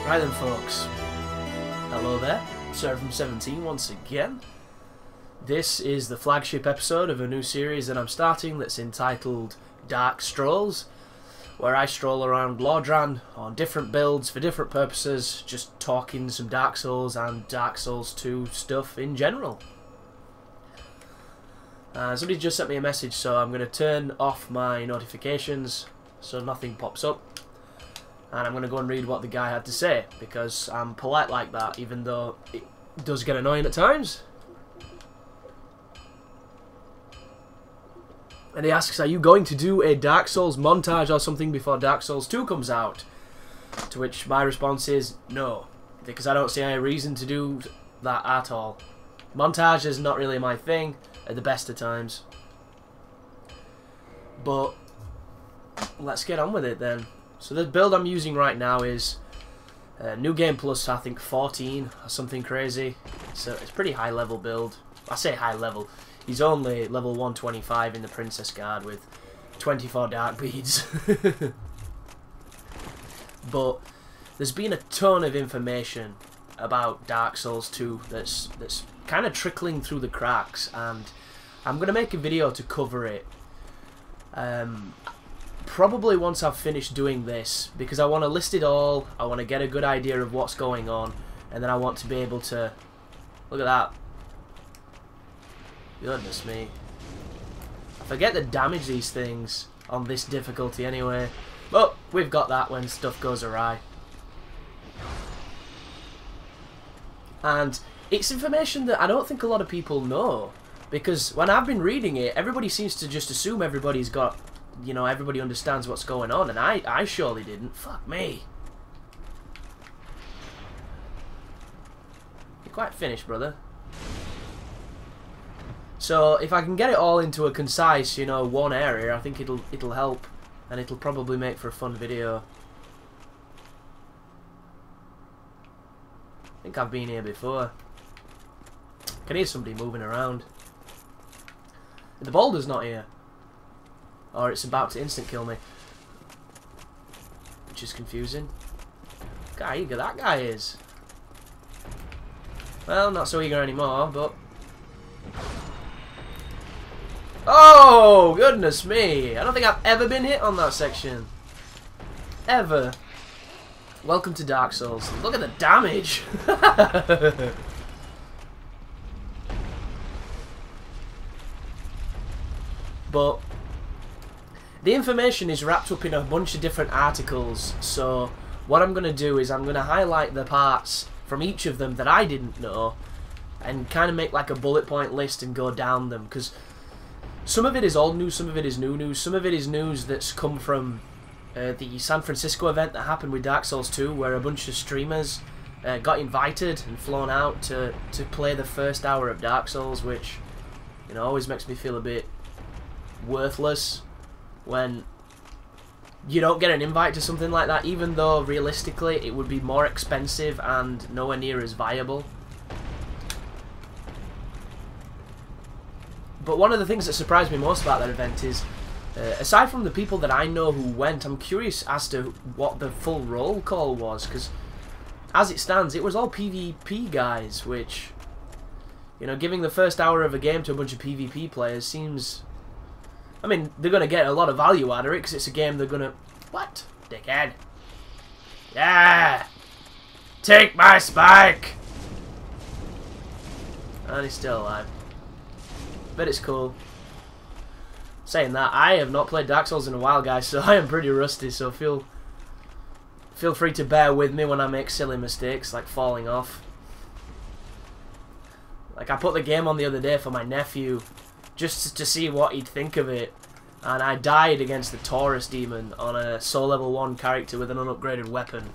Right then, folks. Hello there, Sir from 17 once again. This is the flagship episode of a new series that I'm starting that's entitled Dark Strolls, where I stroll around Lordran on different builds for different purposes, just talking some Dark Souls and Dark Souls 2 stuff in general. Somebody just sent me a message, so I'm going to turn off my notifications so nothing pops up. And I'm going to go and read what the guy had to say, because I'm polite like that, even though it does get annoying at times. And he asks, are you going to do a Dark Souls montage or something before Dark Souls 2 comes out? To which my response is, no, because I don't see any reason to do that at all. Montage is not really my thing at the best of times. But let's get on with it then. So the build I'm using right now is New Game Plus, I think 14 or something crazy. So it's a pretty high level build. I say high level. He's only level 125 in the Princess Guard with 24 dark beads. But there's been a ton of information about Dark Souls 2 that's kind of trickling through the cracks, and I'm going to make a video to cover it. Probably once I've finished doing this, because I want to list it all, I want to get a good idea of what's going on, and then I want to be able to... Look at that. Goodness me. I forget to damage these things on this difficulty anyway. But we've got that when stuff goes awry. And it's information that I don't think a lot of people know, because when I've been reading it, everybody seems to just assume everybody's got... You know, everybody understands what's going on, and I surely didn't. Fuck me. You're quite finished, brother. So, if I can get it all into a concise, you know, one area, I think it'll help, and it'll probably make for a fun video. I think I've been here before. I can hear somebody moving around. The boulder's not here. Or it's about to instant kill me. Which is confusing. Look how eager that guy is. Well, not so eager anymore, but... Oh, goodness me! I don't think I've ever been hit on that section. Ever. Welcome to Dark Souls. Look at the damage! But... the information is wrapped up in a bunch of different articles, so what I'm going to do is I'm going to highlight the parts from each of them that I didn't know and kind of make like a bullet point list and go down them, because some of it is old news, some of it is new news, some of it is news that's come from the San Francisco event that happened with Dark Souls 2, where a bunch of streamers got invited and flown out to play the first hour of Dark Souls, which, you know, always makes me feel a bit worthless when you don't get an invite to something like that, even though realistically it would be more expensive and nowhere near as viable. But one of the things that surprised me most about that event is, aside from the people that I know who went, I'm curious as to what the full roll call was, because as it stands, it was all PvP guys, which, you know, giving the first hour of a game to a bunch of PvP players seems... I mean, they're going to get a lot of value out of it, because it's a game they're going to... What? Dickhead. Yeah! Take my spike! And he's still alive. But it's cool. Saying that, I have not played Dark Souls in a while, guys, so I am pretty rusty, so feel free to bear with me when I make silly mistakes, like falling off. Like, I put the game on the other day for my nephew, just to see what he'd think of it, and I died against the Taurus demon on a soul level 1 character with an unupgraded weapon.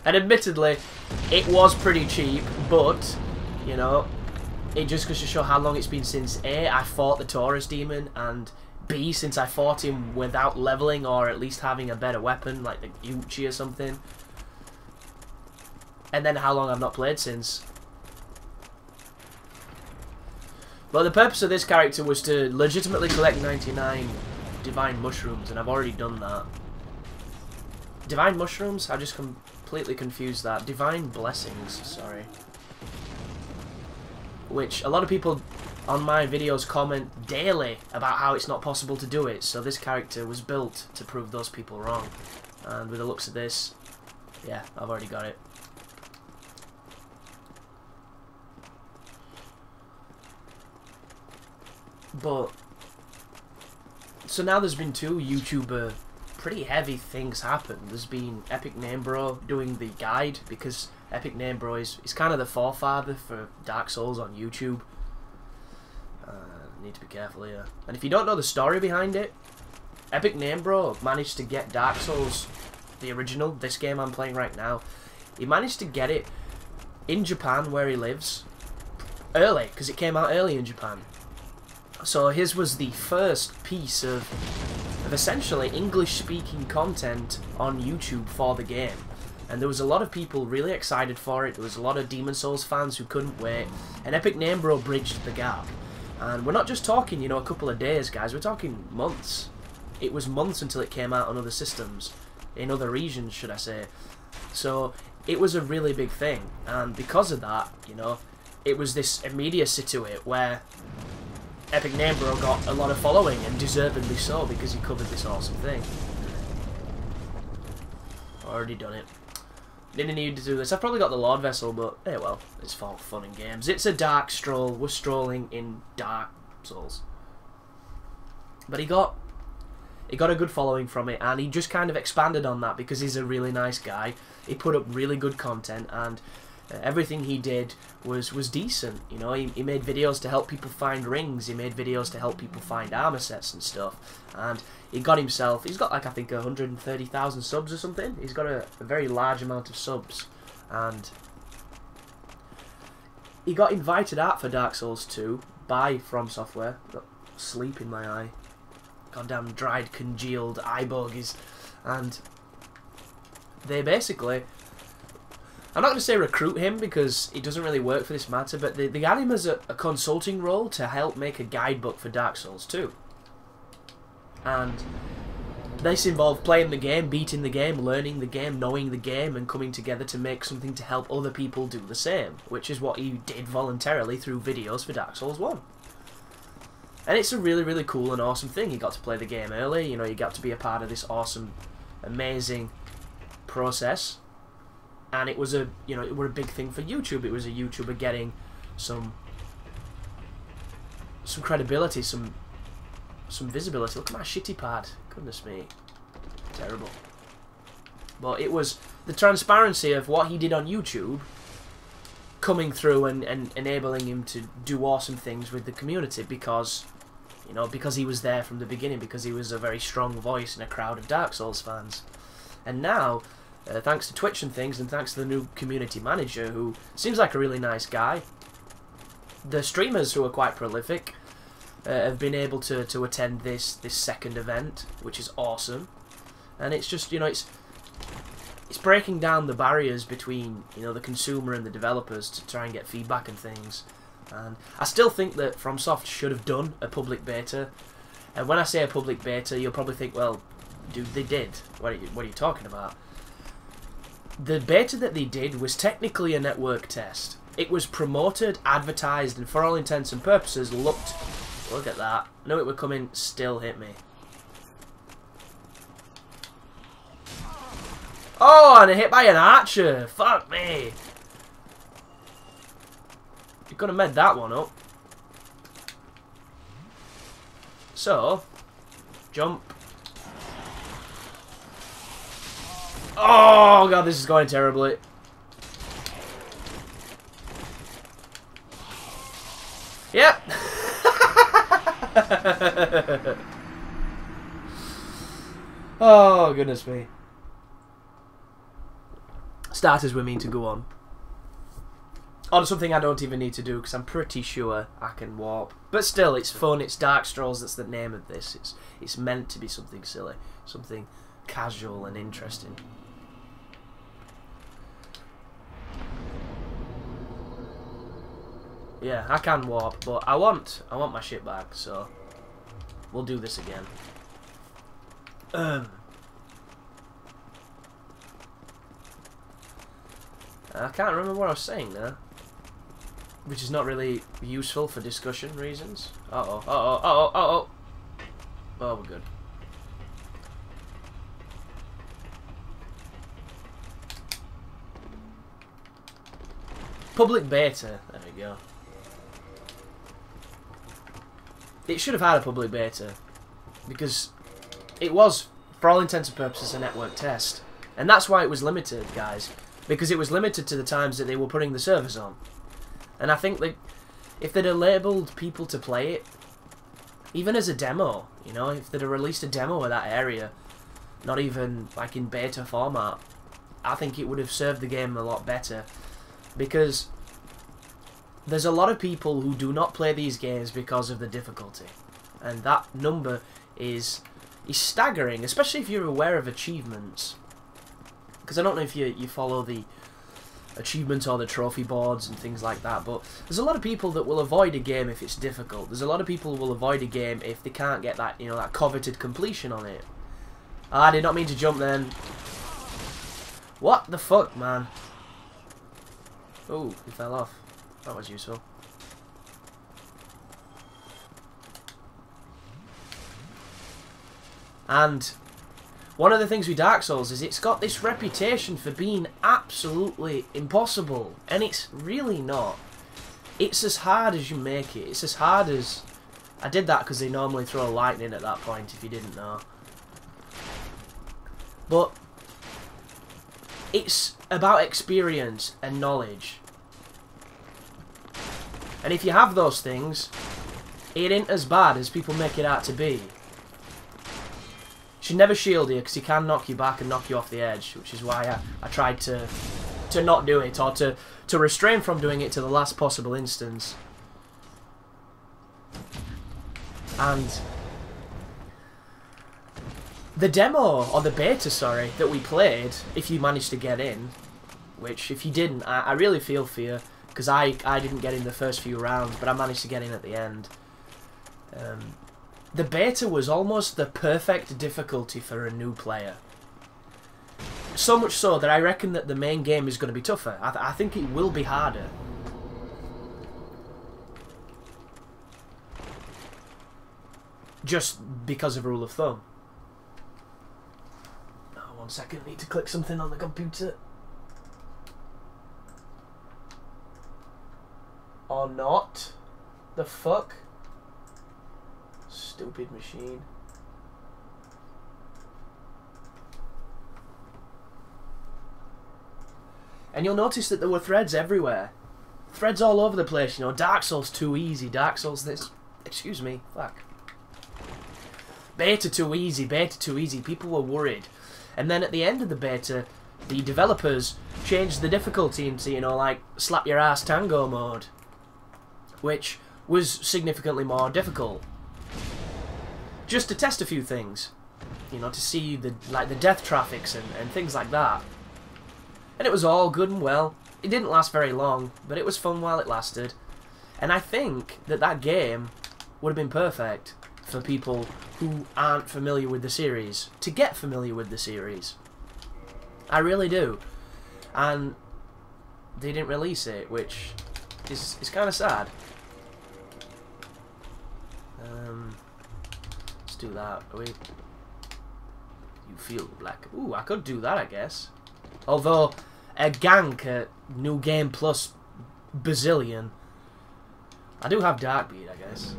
And admittedly, it was pretty cheap, but, you know, it just goes to show how long it's been since A, I fought the Taurus demon, and B, since I fought him without leveling or at least having a better weapon, like the Uchi or something. And then how long I've not played since. But the purpose of this character was to legitimately collect 99 divine mushrooms, and I've already done that. Divine mushrooms? I just completely confused that. Divine Blessings, sorry. Which a lot of people on my videos comment daily about how it's not possible to do it. So this character was built to prove those people wrong. And with the looks of this, yeah, I've already got it. But so now there's been two YouTuber pretty heavy things happen. There's been Epic Name Bro doing the guide, because Epic Name Bro is kind of the forefather for Dark Souls on YouTube. Need to be careful here. And if you don't know the story behind it, Epic Name Bro managed to get Dark Souls, the original, this game I'm playing right now, he managed to get it in Japan where he lives early, because it came out early in Japan. So his was the first piece of essentially English-speaking content on YouTube for the game. And there was a lot of people really excited for it. There was a lot of Demon Souls fans who couldn't wait. And Epic Name Bro bridged the gap. And we're not just talking, you know, a couple of days, guys. We're talking months. It was months until it came out on other systems. In other regions, should I say. So it was a really big thing. And because of that, you know, it was this immediacy to it where Epic Name Bro got a lot of following, and deservedly so, because he covered this awesome thing. Already done it. Didn't need to do this. I've probably got the Lord Vessel, but hey, well, it's for fun and games. It's a dark stroll. We're strolling in Dark Souls. But he got a good following from it, and he just kind of expanded on that because he's a really nice guy. He put up really good content, and everything he did was decent. You know, he made videos to help people find rings. He made videos to help people find armor sets and stuff. And he got himself, he's got like, I think 130,000 subs or something. He's got a very large amount of subs. And he got invited out for Dark Souls 2 by From Software. Got sleep in my eye. Goddamn dried, congealed eye bogies. And they basically, I'm not going to say recruit him because it doesn't really work for this matter, but they got him as a consulting role to help make a guidebook for Dark Souls 2. And this involved playing the game, beating the game, learning the game, knowing the game, and coming together to make something to help other people do the same, which is what he did voluntarily through videos for Dark Souls 1. And it's a really, really cool and awesome thing. You got to play the game early, you know, you got to be a part of this awesome, amazing process. And it was a, you know, it were a big thing for YouTube. It was a YouTuber getting some credibility, some visibility. Look at my shitty pad. Goodness me. Terrible. But it was the transparency of what he did on YouTube coming through and enabling him to do awesome things with the community because, you know, because he was there from the beginning, because he was a very strong voice in a crowd of Dark Souls fans. And now, thanks to Twitch and things, and thanks to the new community manager, who seems like a really nice guy, the streamers who are quite prolific have been able to attend this second event, which is awesome. And it's just, you know, it's breaking down the barriers between, you know, the consumer and the developers to try and get feedback and things. And I still think that FromSoft should have done a public beta. And when I say a public beta, you'll probably think, well, dude, they did. What are you talking about? The beta that they did was technically a network test. It was promoted, advertised, and for all intents and purposes looked... Look at that. I knew it would come in, still hit me. Oh, and a hit by an archer. Fuck me. You could have made that one up. So, jump. Oh god, this is going terribly. Yep. Oh goodness me. Starters we mean to go on. On something I don't even need to do because I'm pretty sure I can warp. But still, it's fun. It's Dark Strolls. That's the name of this. It's meant to be something silly, something casual and interesting. Yeah, I can warp, but I want my shit back, so we'll do this again. I can't remember what I was saying now. Which is not really useful for discussion reasons. Uh-oh, uh-oh, uh-oh, uh-oh. Oh, we're good. Public beta. There we go. It should have had a public beta. Because it was, for all intents and purposes, a network test. And that's why it was limited, guys. Because it was limited to the times that they were putting the servers on. And I think that if they'd have labelled people to play it, even as a demo, you know, if they'd have released a demo of that area, not even like in beta format, I think it would have served the game a lot better. Because there's a lot of people who do not play these games because of the difficulty. And that number is staggering, especially if you're aware of achievements. Because I don't know if you follow the achievement or the trophy boards and things like that, but there's a lot of people that will avoid a game if it's difficult. There's a lot of people who will avoid a game if they can't get that, you know, that coveted completion on it. I did not mean to jump then. What the fuck, man? Oh, he fell off. That was useful. And one of the things with Dark Souls is it's got this reputation for being absolutely impossible. And it's really not. It's as hard as you make it. It's as hard as... I did that because they normally throw lightning at that point, if you didn't know. But it's about experience and knowledge. And if you have those things, it ain't as bad as people make it out to be. You should never shield you because he can knock you back and knock you off the edge, which is why I tried to not do it, or to refrain from doing it to the last possible instance. And the demo, or the beta, sorry, that we played, if you managed to get in, which if you didn't, I really feel for you, because I didn't get in the first few rounds, but I managed to get in at the end. The beta was almost the perfect difficulty for a new player. So much so that I reckon that the main game is going to be tougher. I think it will be harder. Just because of rule of thumb. Oh, 1 second, I need to click something on the computer. Or not. The fuck? Stupid machine. And you'll notice that there were threads everywhere. Threads all over the place, you know. Dark Souls too easy, Dark Souls this. Excuse me, fuck. Beta too easy, beta too easy. People were worried. And then at the end of the beta, the developers changed the difficulty into, you know, like, slap your ass tango mode. Which was significantly more difficult. Just to test a few things. You know, to see the death traffics and things like that. And it was all good and well. It didn't last very long, but it was fun while it lasted. And I think that that game would have been perfect for people who aren't familiar with the series, to get familiar with the series. I really do. And they didn't release it, which is kind of sad. Let's do that. Wait. You feel like... Ooh, I could do that, I guess. Although, a gank at New Game Plus bazillion. I do have Darkbeat, I guess.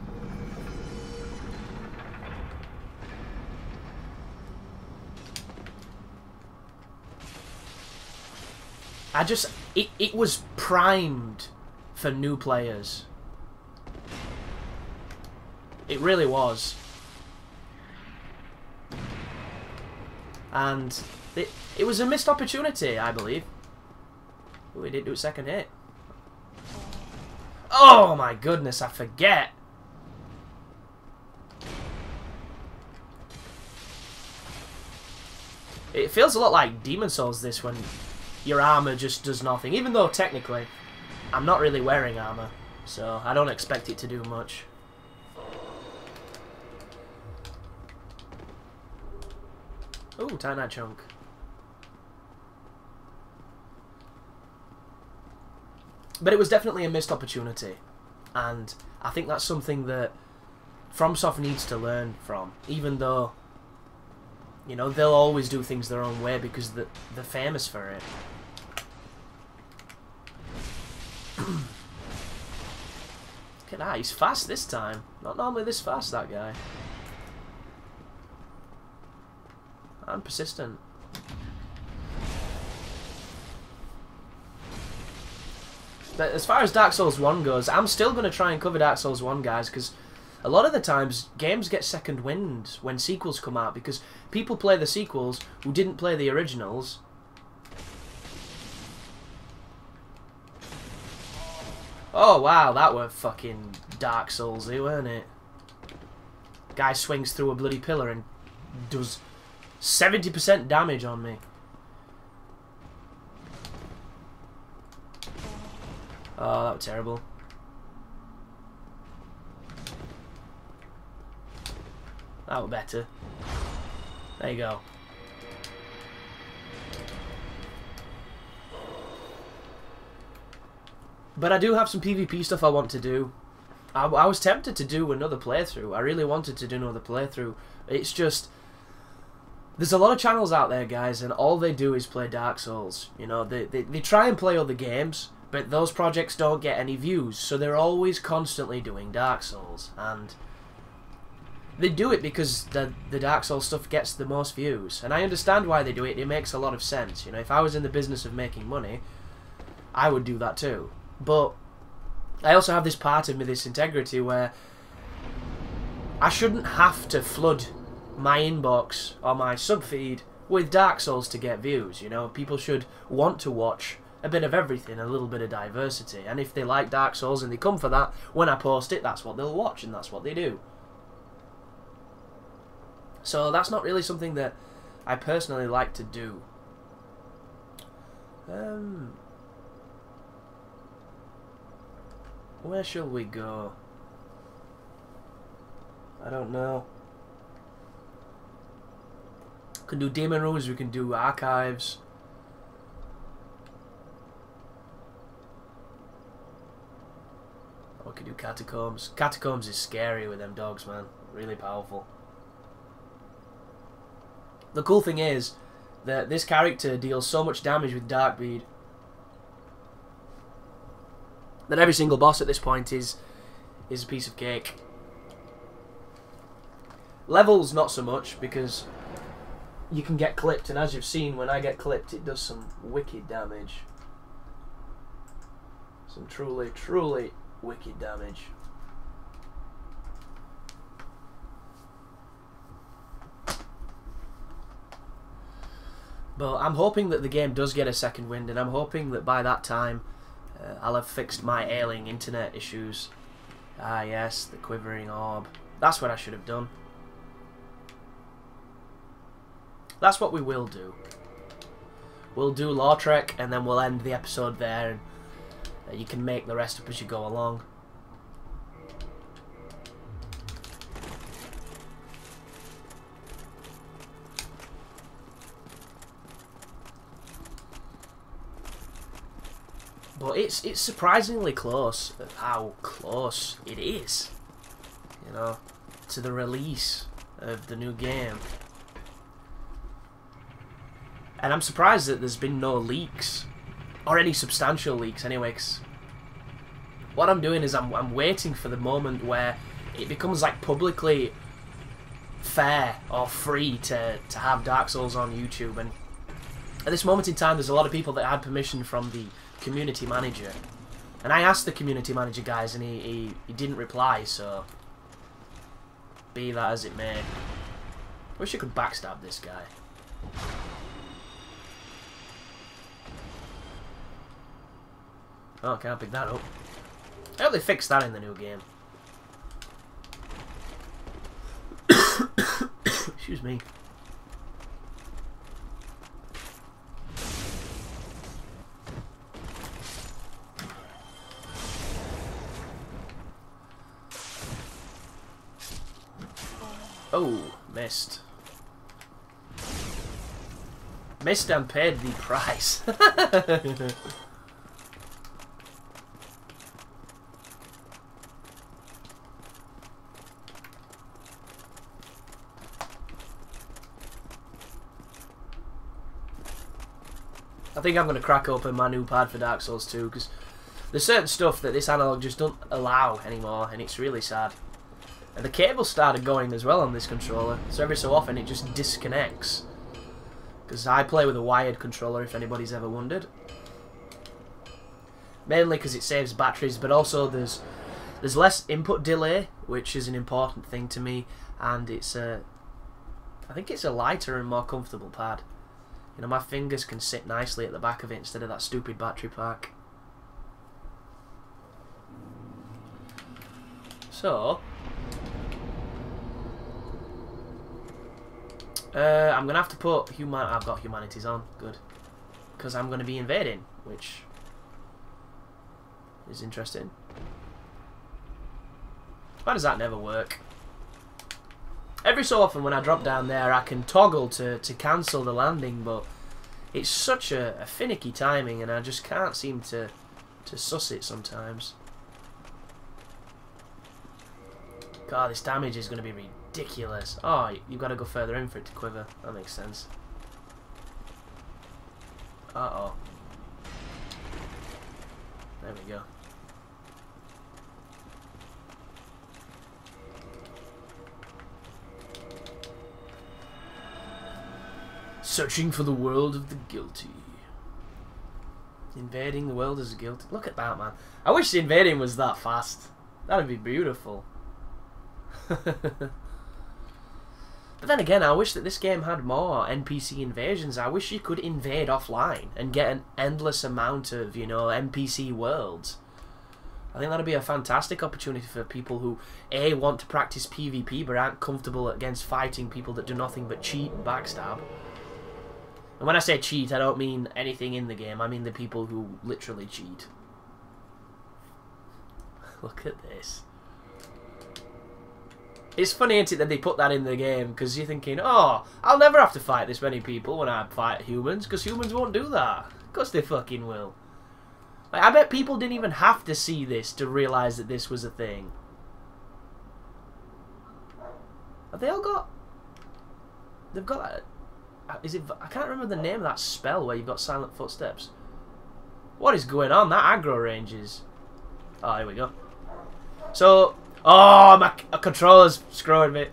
It was primed for new players. It really was. And it was a missed opportunity, I believe. Ooh, we didn't do a second hit. Oh my goodness, I forget. It feels a lot like Demon Souls, this, when your armor just does nothing. Even though, technically, I'm not really wearing armor. So, I don't expect it to do much. Ooh, tiny chunk. But it was definitely a missed opportunity. And I think that's something that FromSoft needs to learn from. Even though, you know, they'll always do things their own way because they're famous for it. Look at that, he's fast this time. Not normally this fast, that guy. And persistent. But as far as Dark Souls 1 goes, I'm still going to try and cover Dark Souls 1, guys, because a lot of the times games get second wind when sequels come out, because people play the sequels who didn't play the originals. Oh wow, that were fucking Dark Souls-y, weren't it? Guy swings through a bloody pillar and does 70% damage on me. Oh, that was terrible. That was better. There you go. But I do have some PvP stuff I want to do. I was tempted to do another playthrough. I really wanted to do another playthrough. It's just, there's a lot of channels out there, guys, and all they do is play Dark Souls. You know, they try and play other games, but those projects don't get any views, so they're always constantly doing Dark Souls. And they do it because the Dark Souls stuff gets the most views. And I understand why they do it. It makes a lot of sense. You know, if I was in the business of making money, I would do that too. But I also have this part of me, this integrity, where I shouldn't have to flood my inbox or my subfeed with Dark Souls to get views. You know, people should want to watch a bit of everything, a little bit of diversity. And if they like Dark Souls and they come for that, when I post it, that's what they'll watch and that's what they do. So that's not really something that I personally like to do. Where shall we go? I don't know. We can do demon rooms, we can do archives. Or we can do catacombs. Catacombs is scary with them dogs, man. Really powerful. The cool thing is that this character deals so much damage with Darkbead that every single boss at this point is a piece of cake. Levels not so much, because you can get clipped, and as you've seen, when I get clipped it does some wicked damage. Some truly, truly wicked damage. But I'm hoping that the game does get a second wind, and I'm hoping that by that time I'll have fixed my ailing internet issues. Ah yes, the quivering orb. That's what I should have done. That's what we will do. We'll do Lordran, and then we'll end the episode there, and you can make the rest up as you go along. But it's surprisingly close of how close it is, you know, to the release of the new game. And I'm surprised that there's been no leaks, or any substantial leaks anyway, 'cause what I'm doing is I'm waiting for the moment where it becomes like publicly fair or free to have Dark Souls on YouTube. And at this moment in time, there's a lot of people that had permission from the community manager, and I asked the community manager, guys, and he didn't reply, so be that as it may. Wish I could backstab this guy. Oh, can't pick that up. I hope they fixed that in the new game. Excuse me. Oh, missed. Missed and paid the price. I think I'm going to crack open my new pad for Dark Souls 2, because there's certain stuff that this analog just doesn't allow anymore, and it's really sad. And the cable started going as well on this controller, so every so often it just disconnects. Because I play with a wired controller, if anybody's ever wondered. Mainly because it saves batteries, but also there's less input delay, which is an important thing to me, and it's I think it's a lighter and more comfortable pad. You know, my fingers can sit nicely at the back of it instead of that stupid battery pack. So, I'm going to have to put I've got humanities on, good. Because I'm going to be invading, which is interesting. Why does that never work? Every so often when I drop down there I can toggle to cancel the landing, but it's such a finicky timing and I just can't seem to suss it sometimes. God, this damage is going to be ridiculous. Oh, you've got to go further in for it to quiver. That makes sense. Uh-oh. There we go. Searching for the world of the guilty. Invading the world as a guilty. Look at that, man. I wish the invading was that fast. That'd be beautiful. But then again, I wish that this game had more NPC invasions. I wish you could invade offline and get an endless amount of, you know, NPC worlds. I think that'd be a fantastic opportunity for people who, A, want to practice PvP but aren't comfortable against fighting people that do nothing but cheat and backstab. And when I say cheat, I don't mean anything in the game. I mean the people who literally cheat. Look at this. It's funny, isn't it, that they put that in the game, because you're thinking, oh, I'll never have to fight this many people when I fight humans, because humans won't do that. Of course they fucking will. Like, I bet people didn't even have to see this to realise that this was a thing. Have they all got... They've got... Is it... I can't remember the name of that spell where you've got silent footsteps. What is going on? That aggro range is... Oh, here we go. So... Oh, my controller's screwing me.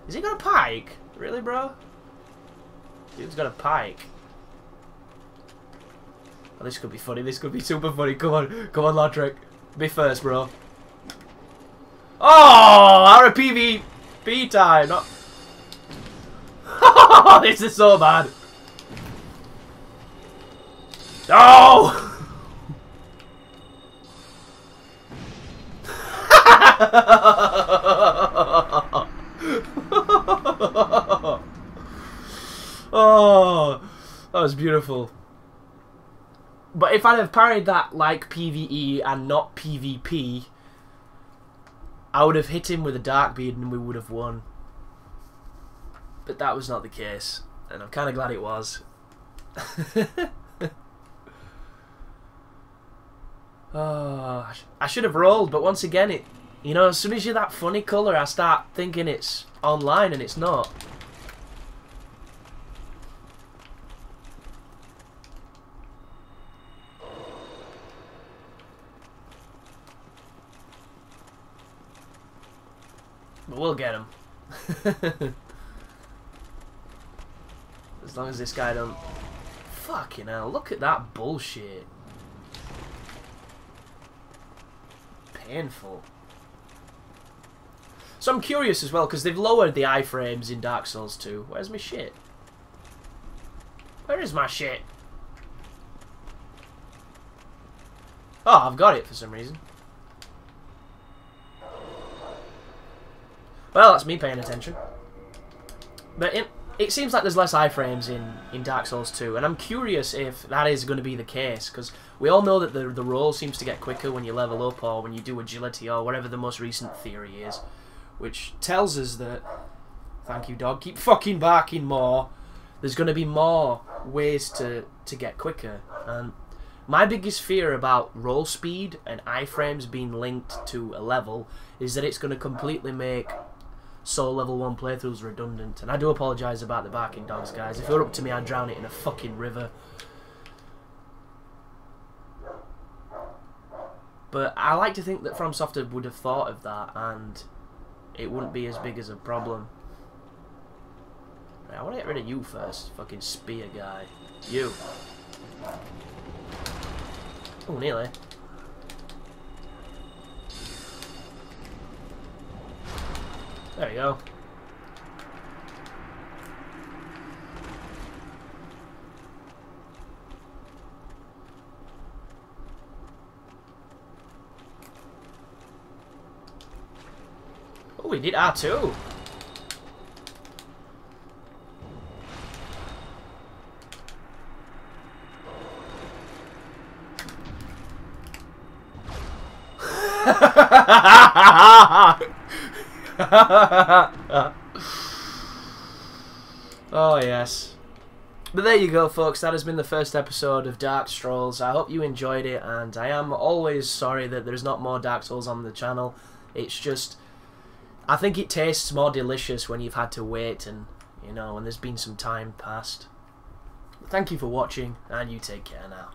Is he got a pike? Really, bro? Dude's got a pike. Oh, this could be funny. This could be super funny. Come on, Lordran. Be first, bro. Oh, our PvP time. Not... This is so bad. No! Oh, that was beautiful. But if I'd have parried that like PvE and not PvP, I would have hit him with a dark beard and we would have won. But that was not the case, and I'm kind of glad it was. Oh, I should have rolled, but once again, it, you know, as soon as you're that funny colour, I start thinking it's online and it's not. But we'll get him. As long as this guy don't... Fucking hell, look at that bullshit. Painful. So I'm curious as well, because they've lowered the iframes in Dark Souls 2. Where's my shit? Where is my shit? Oh, I've got it for some reason. Well, that's me paying attention. But it seems like there's less iframes in Dark Souls 2, and I'm curious if that is going to be the case, because we all know that the roll seems to get quicker when you level up or when you do agility or whatever the most recent theory is, which tells us that, thank you dog, keep fucking barking more, there's going to be more ways to get quicker. And my biggest fear about roll speed and iframes being linked to a level is that it's going to completely make Soul level 1 playthroughs redundant. And I do apologise about the barking dogs, guys. If it were up to me, I'd drown it in a fucking river. But I like to think that FromSoft would have thought of that, and it wouldn't be as big as a problem. Right, I want to get rid of you first, fucking spear guy. You. Oh, nearly. There you go. Oh, we did R2. Oh yes. But there you go, folks. That has been the first episode of Dark Strolls. I hope you enjoyed it, and I am always sorry that there's not more Dark Souls on the channel. It's just, I think it tastes more delicious when you've had to wait and, you know, when there's been some time passed. Thank you for watching, and you take care now.